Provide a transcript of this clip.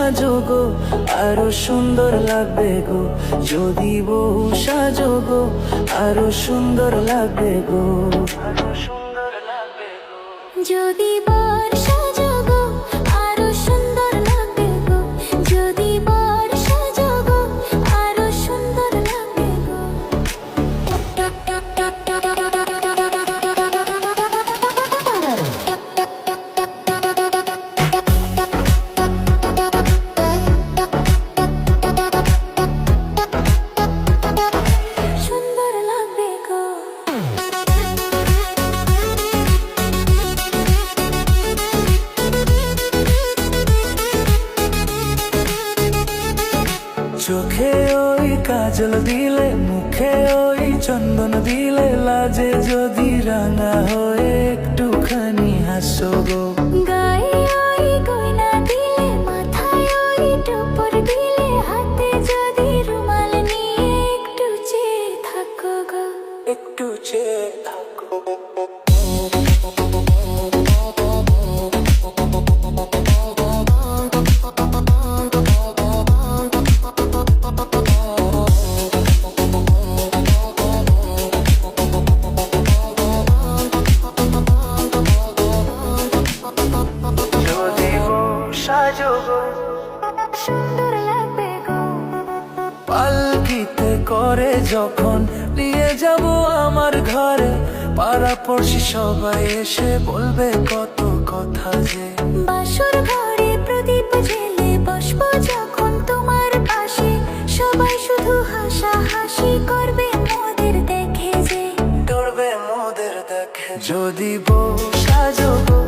সাজো গো আরো সুন্দর লাগবে গো, যদি বউ সাজো গো আরো সুন্দর লাগবে গো, আরো সুন্দর লাগবে গো। যদি বর সাজো গো আরো সুন্দর লাগবে গো, যদি বর সাজো গো আরো সুন্দর লাগবে গো। সুন্দর লাগবে গো। চোখে ওই কাজল দিলে, মুখে ওই চন্দন দিলে, লাজে যদি রাঙা হয়ে একটুখানি হাসো গো। গায়ে ওই গয়না দিলে, মাথায় ওই টোপর দিলে, হাতে যদি রুমাল নিয়ে একটু চেয়ে থাকো গো, একটু চেয়ে থাকো। যদি বউ সাজো গো সুন্দর লাগবে গো। পালকিতে করে যখন নিয়ে যাব আমার ঘরে, পাড়াপড়শি সবাই এসে বলবে কত কথা যে। বাসর ঘরে প্রদীপ জেলে বসবো যখন তোমার পাশে, সবাই শুধু হাসাহাসি করবে মোদের দেখে যে, করবে মোদের দেখে। যদি বউ সাজো গো